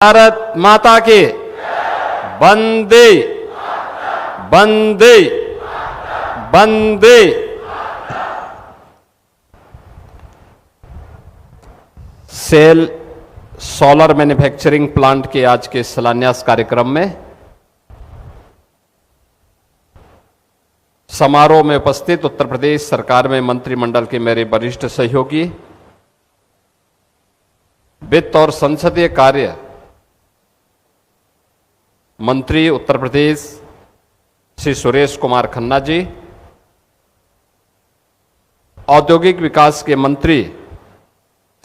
भारत माता के वंदे वंदे वंदे। Cell solar manufacturing plant के आज के शिलान्यास कार्यक्रम में समारोह में उपस्थित उत्तर प्रदेश सरकार में मंत्रिमंडल के मेरे वरिष्ठ सहयोगी, वित्त और संसदीय कार्य मंत्री उत्तर प्रदेश श्री सुरेश कुमार खन्ना जी, औद्योगिक विकास के मंत्री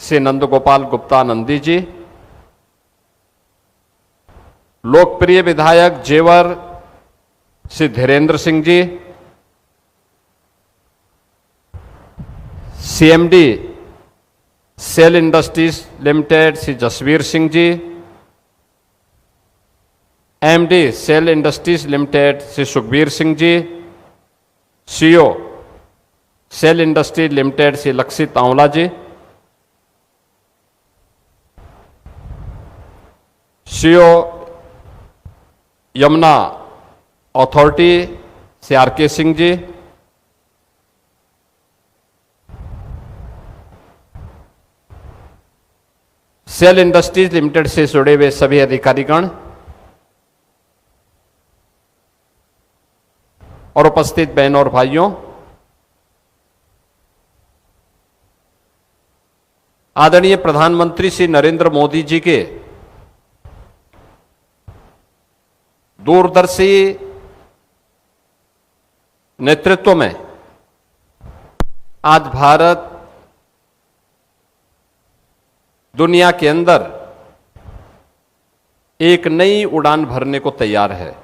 श्री नंदगोपाल गुप्ता नंदी जी, लोकप्रिय विधायक Jewar Shri Dhirendra Singh ji, CMD SAEL industries limited Shri Jasbir Singh ji, MD SAEL industries limited Shri Sukhbir Singh ji, CEO SAEL industries limited Shri Lakshit Awla ji, CEO Yamuna authority Shri RK Singh ji, SAEL industries limited से जुड़े हुए सभी अधिकारीगण और उपस्थित बहनों और भाइयों, आदरणीय प्रधानमंत्री श्री नरेंद्र मोदी जी के दूरदर्शी नेतृत्व में आज भारत दुनिया के अंदर एक नई उड़ान भरने को तैयार है।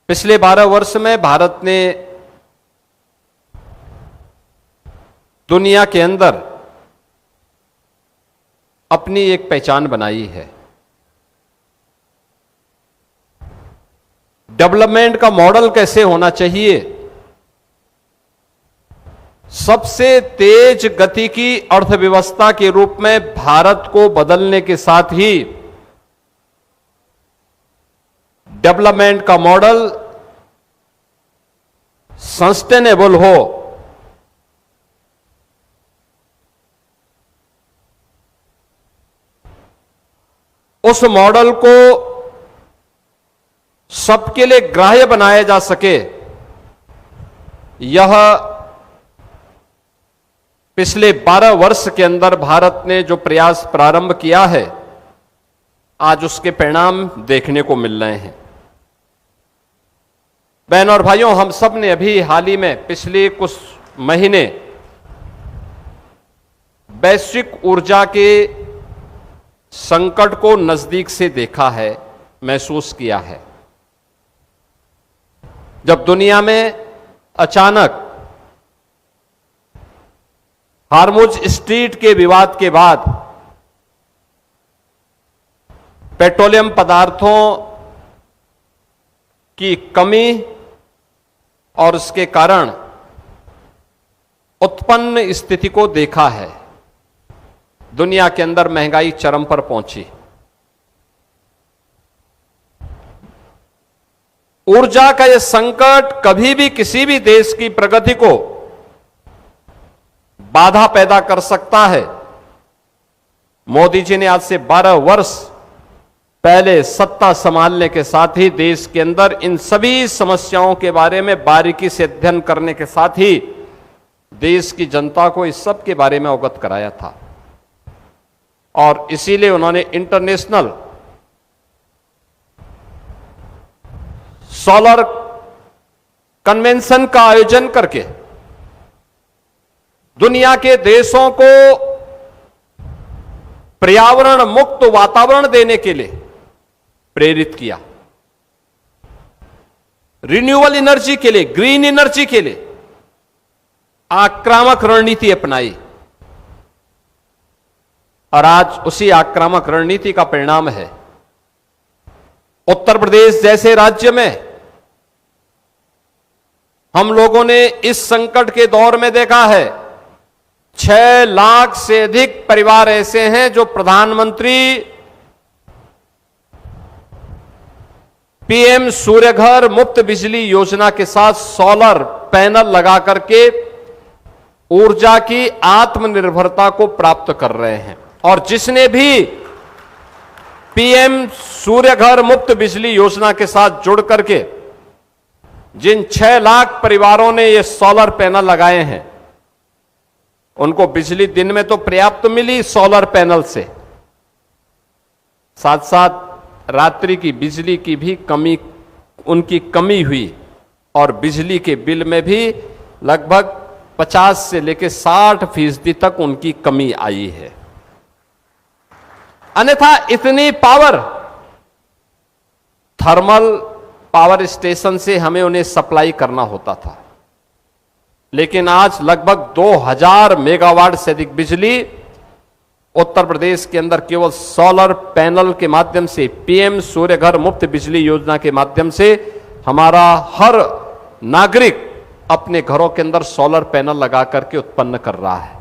पिछले 12 वर्ष में भारत ने दुनिया के अंदर अपनी एक पहचान बनाई है। डेवलपमेंट का मॉडल कैसे होना चाहिए, सबसे तेज गति की अर्थव्यवस्था के रूप में भारत को बदलने के साथ ही डेवलपमेंट का मॉडल सस्टेनेबल हो, उस मॉडल को सबके लिए ग्राह्य बनाया जा सके, यह पिछले 12 वर्ष के अंदर भारत ने जो प्रयास प्रारंभ किया है, आज उसके परिणाम देखने को मिल रहे हैं। बहनों और भाइयों, हम सब ने अभी हाल ही में पिछले कुछ महीने वैश्विक ऊर्जा के संकट को नजदीक से देखा है, महसूस किया है। जब दुनिया में अचानक हार्मुज स्ट्रीट के विवाद के बाद पेट्रोलियम पदार्थों की कमी और उसके कारण उत्पन्न स्थिति को देखा है, दुनिया के अंदर महंगाई चरम पर पहुंची। ऊर्जा का यह संकट कभी भी किसी भी देश की प्रगति को बाधा पैदा कर सकता है। मोदी जी ने आज से 12 वर्ष पहले सत्ता संभालने के साथ ही देश के अंदर इन सभी समस्याओं के बारे में बारीकी से अध्ययन करने के साथ ही देश की जनता को इस सब के बारे में अवगत कराया था, और इसीलिए उन्होंने इंटरनेशनल सोलर कन्वेंशन का आयोजन करके दुनिया के देशों को पर्यावरण मुक्त वातावरण देने के लिए प्रेरित किया, रिन्यूएबल एनर्जी के लिए, ग्रीन एनर्जी के लिए आक्रामक रणनीति अपनाई, और आज उसी आक्रामक रणनीति का परिणाम है उत्तर प्रदेश जैसे राज्य में हम लोगों ने इस संकट के दौर में देखा है 6 लाख से अधिक परिवार ऐसे हैं जो प्रधानमंत्री पीएम सूर्यघर मुफ्त बिजली योजना के साथ सोलर पैनल लगा करके ऊर्जा की आत्मनिर्भरता को प्राप्त कर रहे हैं। और जिसने भी पीएम सूर्यघर मुफ्त बिजली योजना के साथ जुड़ करके जिन 6 लाख परिवारों ने ये सोलर पैनल लगाए हैं, उनको बिजली दिन में तो पर्याप्त मिली सोलर पैनल से, साथ साथ रात्रि की बिजली की भी उनकी कमी हुई और बिजली के बिल में भी लगभग 50 से लेकर 60% तक उनकी कमी आई है। अन्यथा इतनी पावर थर्मल पावर स्टेशन से हमें उन्हें सप्लाई करना होता था, लेकिन आज लगभग 2000 मेगावाट से अधिक बिजली उत्तर प्रदेश के अंदर केवल सोलर पैनल के माध्यम से, पीएम सूर्यघर मुफ्त बिजली योजना के माध्यम से हमारा हर नागरिक अपने घरों के अंदर सोलर पैनल लगा करके उत्पन्न कर रहा है।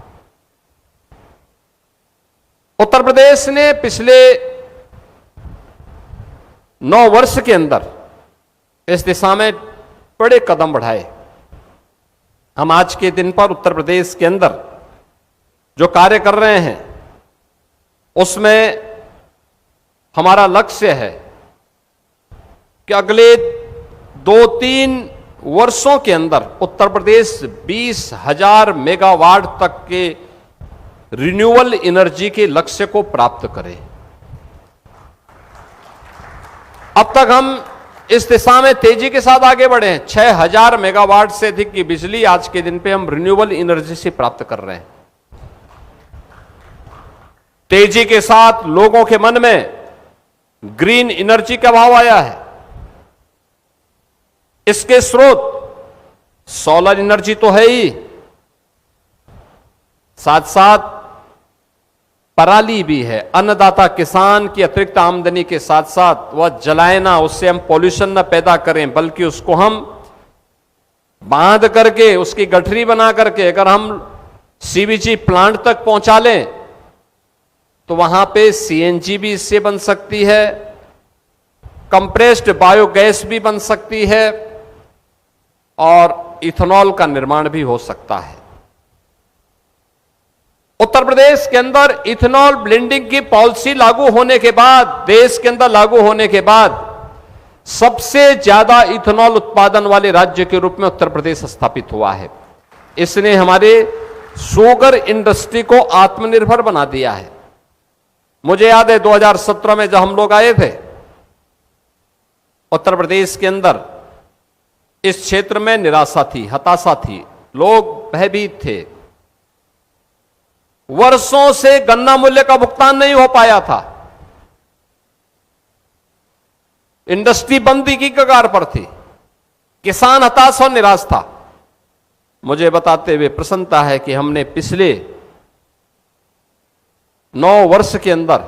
उत्तर प्रदेश ने पिछले 9 वर्ष के अंदर इस दिशा में बड़े कदम बढ़ाए। हम आज के दिन पर उत्तर प्रदेश के अंदर जो कार्य कर रहे हैं, उसमें हमारा लक्ष्य है कि अगले 2-3 वर्षों के अंदर उत्तर प्रदेश 20,000 मेगावाट तक के रिन्यूएबल एनर्जी के लक्ष्य को प्राप्त करे। अब तक हम इस दिशा में तेजी के साथ आगे बढ़े हैं। 6,000 मेगावाट से अधिक की बिजली आज के दिन पे हम रिन्यूएबल एनर्जी से प्राप्त कर रहे हैं। तेजी के साथ लोगों के मन में ग्रीन एनर्जी का भाव आया है। इसके स्रोत सोलर एनर्जी तो है ही, साथ साथ पराली भी है। अन्नदाता किसान की अतिरिक्त आमदनी के साथ साथ वह जलाए ना, उससे हम पॉल्यूशन ना पैदा करें, बल्कि उसको हम बांध करके उसकी गठरी बना करके अगर हम सीबीजी प्लांट तक पहुंचा लें तो वहां पे सीएनजी भी इससे बन सकती है, कंप्रेस्ड बायोगैस भी बन सकती है और इथेनॉल का निर्माण भी हो सकता है। उत्तर प्रदेश के अंदर इथेनॉल ब्लेंडिंग की पॉलिसी लागू होने के बाद, देश के अंदर लागू होने के बाद सबसे ज्यादा इथेनॉल उत्पादन वाले राज्य के रूप में उत्तर प्रदेश स्थापित हुआ है। इसने हमारे शुगर इंडस्ट्री को आत्मनिर्भर बना दिया है। मुझे याद है 2017 में जब हम लोग आए थे उत्तर प्रदेश के अंदर, इस क्षेत्र में निराशा थी, हताशा थी, लोग भयभीत थे। वर्षों से गन्ना मूल्य का भुगतान नहीं हो पाया था, इंडस्ट्री बंदी की कगार पर थी, किसान हताश और निराश था। मुझे बताते हुए प्रसन्नता है कि हमने पिछले 9 वर्ष के अंदर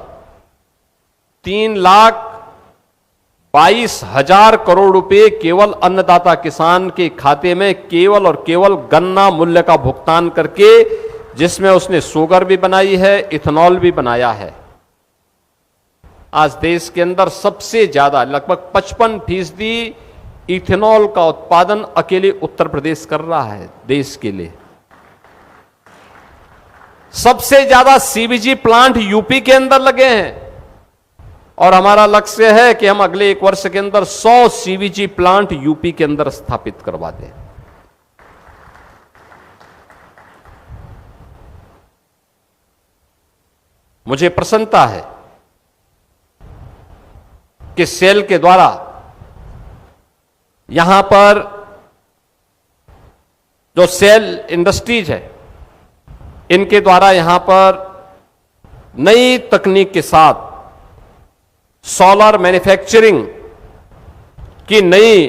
3,22,000 करोड़ रुपए केवल अन्नदाता किसान के खाते में केवल और केवल गन्ना मूल्य का भुगतान करके, जिसमें उसने शुगर भी बनाई है, इथेनॉल भी बनाया है। आज देश के अंदर सबसे ज्यादा लगभग 55% इथेनॉल का उत्पादन अकेले उत्तर प्रदेश कर रहा है देश के लिए। सबसे ज्यादा सीबीजी प्लांट यूपी के अंदर लगे हैं और हमारा लक्ष्य है कि हम अगले 1 वर्ष के अंदर 100 सीबीजी प्लांट यूपी के अंदर स्थापित करवा दें। मुझे प्रसन्नता है कि सेल के द्वारा यहां पर जो सेल इंडस्ट्रीज है, इनके द्वारा यहां पर नई तकनीक के साथ सोलर मैन्युफैक्चरिंग की नई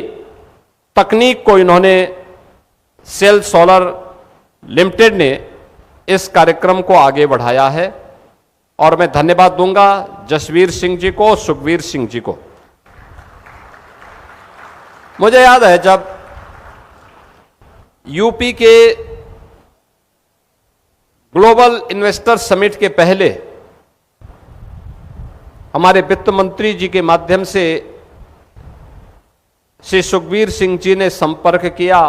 तकनीक को इन्होंने, सेल सोलर लिमिटेड ने इस कार्यक्रम को आगे बढ़ाया है और मैं धन्यवाद दूंगा जसवीर सिंह जी को, सुखवीर सिंह जी को। मुझे याद है जब यूपी के ग्लोबल इन्वेस्टर समिट के पहले हमारे वित्त मंत्री जी के माध्यम से श्री सुखबीर सिंह जी ने संपर्क किया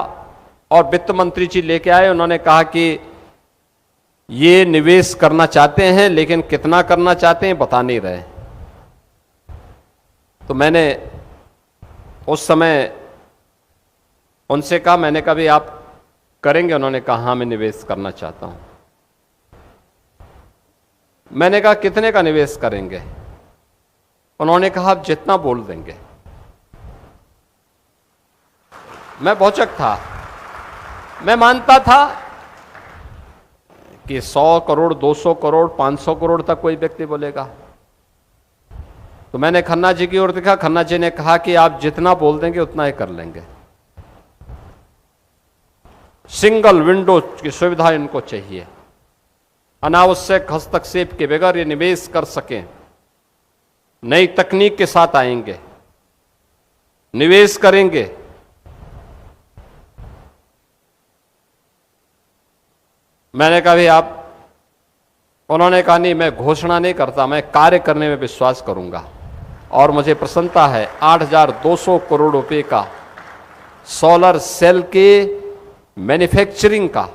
और वित्त मंत्री जी लेके आए। उन्होंने कहा कि ये निवेश करना चाहते हैं, लेकिन कितना करना चाहते हैं बता नहीं रहे। तो मैंने उस समय उनसे कहा, मैंने कहा भी आप करेंगे? उन्होंने कहा हाँ मैं निवेश करना चाहता हूं। मैंने कहा कितने का निवेश करेंगे? उन्होंने कहा आप जितना बोल देंगे। मैं भौचक था। मैं मानता था कि 100 करोड़, 200 करोड़, 500 करोड़ तक कोई व्यक्ति बोलेगा। तो मैंने खन्ना जी की ओर देखा। खन्ना जी ने कहा कि आप जितना बोल देंगे उतना ही कर लेंगे। सिंगल विंडो की सुविधा इनको चाहिए, अनावश्यक हस्तक्षेप के बगैर ये निवेश कर सकें। नई तकनीक के साथ आएंगे, निवेश करेंगे। मैंने कहा भी आप, उन्होंने कहा नहीं मैं घोषणा नहीं करता, मैं कार्य करने में विश्वास करूंगा। और मुझे प्रसन्नता है 8,200 करोड़ रुपए का सोलर सेल के मैन्युफैक्चरिंग का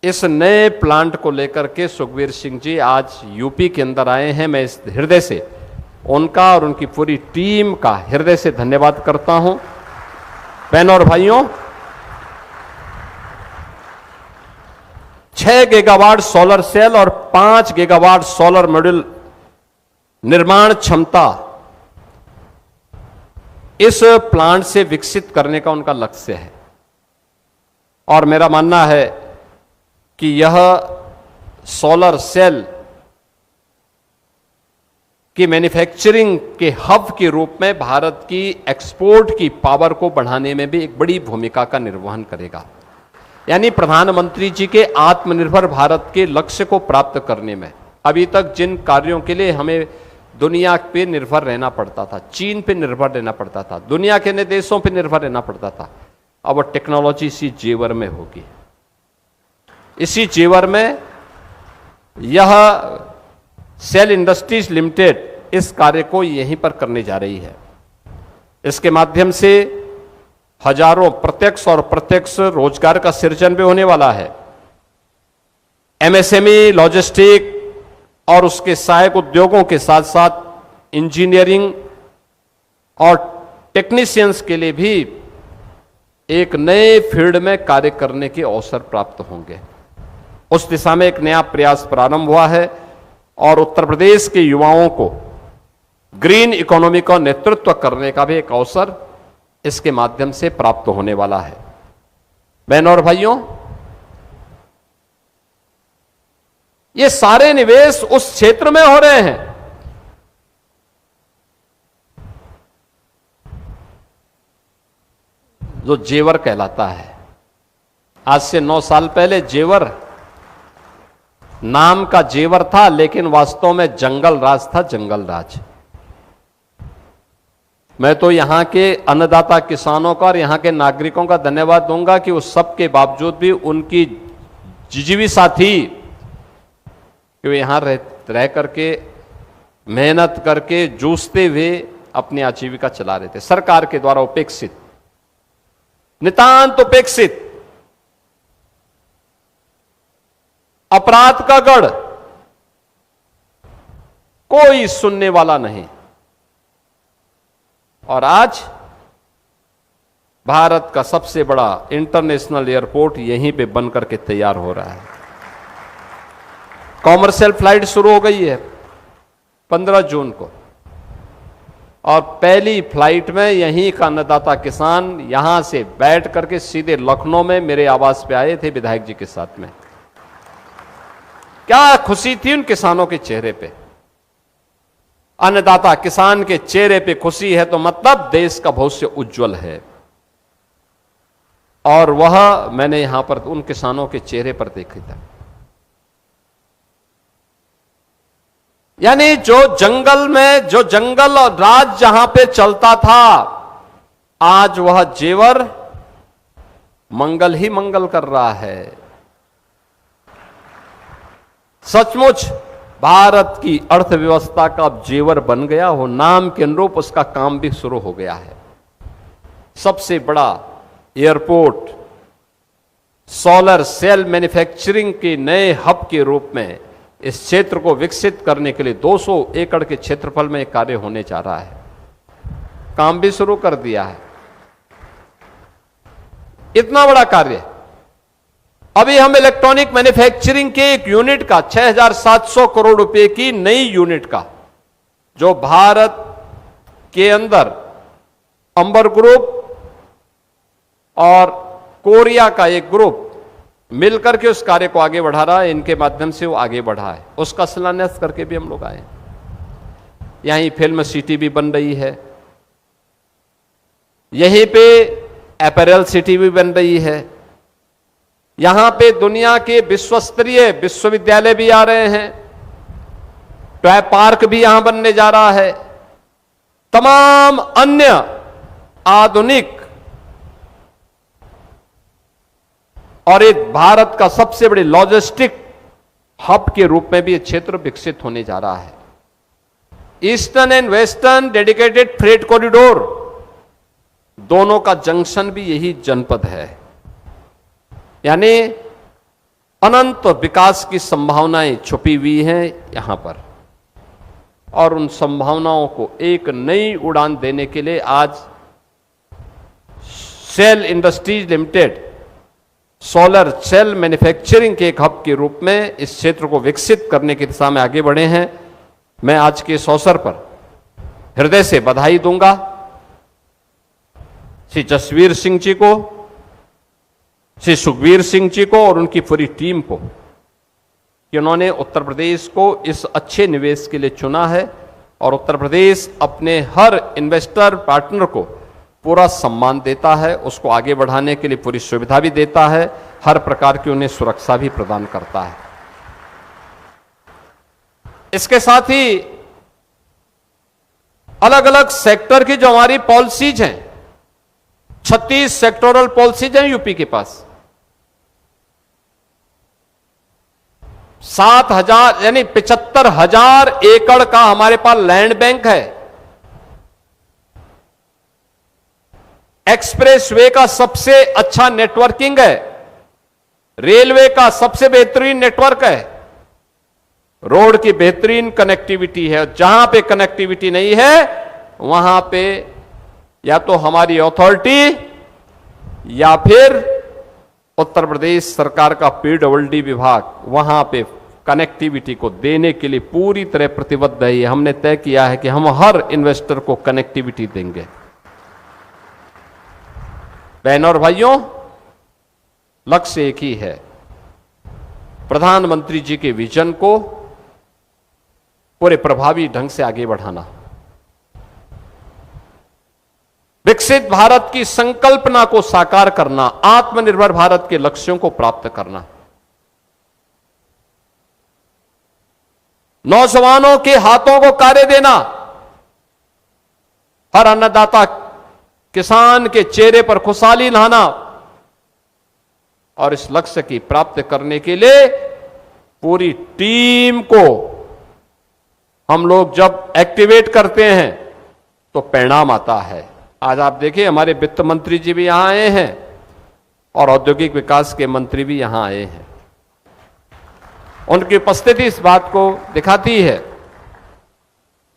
इस नए प्लांट को लेकर के सुखबीर सिंह जी आज यूपी के अंदर आए हैं। मैं इस हृदय से उनका और उनकी पूरी टीम का हृदय से धन्यवाद करता हूं। बहनों और भाइयों, 6 गीगावाट सोलर सेल और 5 गीगावाट सोलर मॉड्यूल निर्माण क्षमता इस प्लांट से विकसित करने का उनका लक्ष्य है। और मेरा मानना है कि यह सोलर सेल की मैन्युफैक्चरिंग के हब के रूप में भारत की एक्सपोर्ट की पावर को बढ़ाने में भी एक बड़ी भूमिका का निर्वहन करेगा। यानी प्रधानमंत्री जी के आत्मनिर्भर भारत के लक्ष्य को प्राप्त करने में अभी तक जिन कार्यों के लिए हमें दुनिया पे निर्भर रहना पड़ता था, चीन पे निर्भर रहना पड़ता था, दुनिया के अन्य देशों पे निर्भर रहना पड़ता था, अब टेक्नोलॉजी इसी जेवर में होगी। इसी जेवर में यह सेल इंडस्ट्रीज लिमिटेड इस कार्य को यहीं पर करने जा रही है। इसके माध्यम से हजारों प्रत्यक्ष और अप्रत्यक्ष रोजगार का सृजन भी होने वाला है। एमएसएमई, लॉजिस्टिक और उसके सहायक उद्योगों के साथ साथ इंजीनियरिंग और टेक्नीशियंस के लिए भी एक नए फील्ड में कार्य करने के अवसर प्राप्त होंगे। उस दिशा में एक नया प्रयास प्रारंभ हुआ है और उत्तर प्रदेश के युवाओं को ग्रीन इकोनॉमी का नेतृत्व करने का भी एक अवसर इसके माध्यम से प्राप्त होने वाला है। बहनों और भाइयों, ये सारे निवेश उस क्षेत्र में हो रहे हैं जो जेवर कहलाता है। आज से 9 साल पहले जेवर नाम का जेवर था, लेकिन वास्तव में जंगल राज था, जंगल राज। मैं तो यहां के अन्नदाता किसानों का और यहां के नागरिकों का धन्यवाद दूंगा कि उस सब के बावजूद भी उनकी जिजीविका थी कि वे यहां रह करके मेहनत करके जूझते हुए अपनी आजीविका चला रहे थे। सरकार के द्वारा उपेक्षित, नितांत उपेक्षित, अपराध का गढ़, कोई सुनने वाला नहीं। और आज भारत का सबसे बड़ा इंटरनेशनल एयरपोर्ट यहीं पे बनकर के तैयार हो रहा है। कॉमर्शियल फ्लाइट शुरू हो गई है 15 जून को, और पहली फ्लाइट में यहीं का अन्नदाता किसान यहां से बैठ करके सीधे लखनऊ में मेरे आवास पे आए थे विधायक जी के साथ में। क्या खुशी थी उन किसानों के चेहरे पे। अन्नदाता किसान के चेहरे पे खुशी है तो मतलब देश का भविष्य उज्जवल है। और वह मैंने यहां पर उन किसानों के चेहरे पर देखा था। यानी जो जंगल और राज जहां पे चलता था, आज वह जेवर मंगल ही मंगल कर रहा है। सचमुच भारत की अर्थव्यवस्था का अब जेवर बन गया हो, नाम के अनुरूप उसका काम भी शुरू हो गया है। सबसे बड़ा एयरपोर्ट सोलर सेल मैन्युफैक्चरिंग के नए हब के रूप में इस क्षेत्र को विकसित करने के लिए 200 एकड़ के क्षेत्रफल में एक कार्य होने जा रहा है। काम भी शुरू कर दिया है। इतना बड़ा कार्य। अभी हम इलेक्ट्रॉनिक मैन्युफैक्चरिंग के एक यूनिट का 6,700 करोड़ रुपए की नई यूनिट का, जो भारत के अंदर अंबर ग्रुप और कोरिया का एक ग्रुप मिलकर के उस कार्य को आगे बढ़ा रहा है, इनके माध्यम से वो आगे बढ़ा है, उसका शिलान्यास करके भी हम लोग आए। यहीं फिल्म सिटी भी बन रही है, यहीं पे अपैरल सिटी भी बन रही है, यहां पे दुनिया के विश्वस्तरीय विश्वविद्यालय भी आ रहे हैं, टॉय पार्क भी यहां बनने जा रहा है, तमाम अन्य आधुनिक और एक भारत का सबसे बड़े लॉजिस्टिक हब के रूप में भी यह क्षेत्र विकसित होने जा रहा है। Eastern and western dedicated freight corridor, दोनों का जंक्शन भी यही जनपद है। यानी अनंत विकास की संभावनाएं छुपी हुई हैं यहां पर, और उन संभावनाओं को एक नई उड़ान देने के लिए आज cell industries limited solar cell manufacturing के एक हब के रूप में इस क्षेत्र को विकसित करने की दिशा में आगे बढ़े हैं। मैं आज के इस अवसर पर हृदय से बधाई दूंगा श्री जसवीर सिंह जी को, श्री सुखबीर सिंह जी को और उनकी पूरी टीम को कि उन्होंने उत्तर प्रदेश को इस अच्छे निवेश के लिए चुना है, और उत्तर प्रदेश अपने हर इन्वेस्टर पार्टनर को पूरा सम्मान देता है, उसको आगे बढ़ाने के लिए पूरी सुविधा भी देता है, हर प्रकार की उन्हें सुरक्षा भी प्रदान करता है। इसके साथ ही अलग अलग सेक्टर की जो हमारी पॉलिसीज हैं, 36 सेक्टोरल पॉलिसीज हैं यूपी के पास, 7,000 यानी 75,000 एकड़ का हमारे पास लैंड बैंक है। एक्सप्रेस वे का सबसे अच्छा नेटवर्किंग है, रेलवे का सबसे बेहतरीन नेटवर्क है, रोड की बेहतरीन कनेक्टिविटी है। जहां पे कनेक्टिविटी नहीं है वहां पे या तो हमारी अथॉरिटी या फिर उत्तर प्रदेश सरकार का पीडब्ल्यूडी विभाग वहां पे कनेक्टिविटी को देने के लिए पूरी तरह प्रतिबद्ध है। हमने तय किया है कि हम हर इन्वेस्टर को कनेक्टिविटी देंगे। बहनों और भाइयों, लक्ष्य एक ही है, प्रधानमंत्री जी के विजन को पूरे प्रभावी ढंग से आगे बढ़ाना, विकसित भारत की संकल्पना को साकार करना, आत्मनिर्भर भारत के लक्ष्यों को प्राप्त करना, नौजवानों के हाथों को कार्य देना, हर अन्नदाता किसान के चेहरे पर खुशहाली लाना, और इस लक्ष्य की प्राप्ति करने के लिए पूरी टीम को हम लोग जब एक्टिवेट करते हैं तो परिणाम आता है। आज आप देखिए हमारे वित्त मंत्री जी भी यहां आए हैं और औद्योगिक विकास के मंत्री भी यहां आए हैं। उनकी उपस्थिति इस बात को दिखाती है।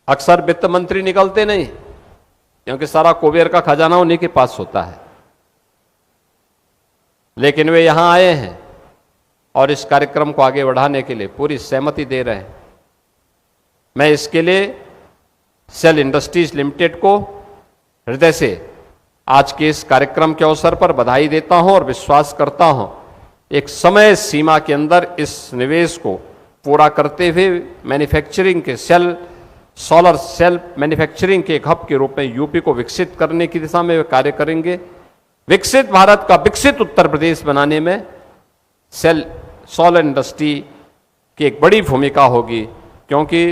अक्सर वित्त मंत्री निकलते नहीं, क्योंकि सारा कुबेर का खजाना उन्हीं के पास होता है, लेकिन वे यहां आए हैं और इस कार्यक्रम को आगे बढ़ाने के लिए पूरी सहमति दे रहे हैं। मैं इसके लिए सेल इंडस्ट्रीज लिमिटेड को हृदय से आज के इस कार्यक्रम के अवसर पर बधाई देता हूं और विश्वास करता हूं एक समय सीमा के अंदर इस निवेश को पूरा करते हुए मैन्युफैक्चरिंग के सोलर सेल मैन्युफैक्चरिंग के एक हब के रूप में यूपी को विकसित करने की दिशा में वे कार्य करेंगे। विकसित भारत का विकसित उत्तर प्रदेश बनाने में सोलर इंडस्ट्री की एक बड़ी भूमिका होगी, क्योंकि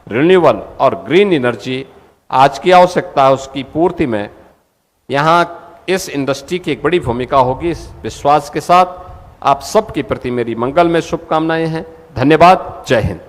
रिन्यूएबल और ग्रीन एनर्जी आज की आवश्यकता है, उसकी पूर्ति में यहां इस इंडस्ट्री की एक बड़ी भूमिका होगी। इस विश्वास के साथ आप सबके प्रति मेरी मंगलमय शुभकामनाएं हैं। धन्यवाद। जय हिंद।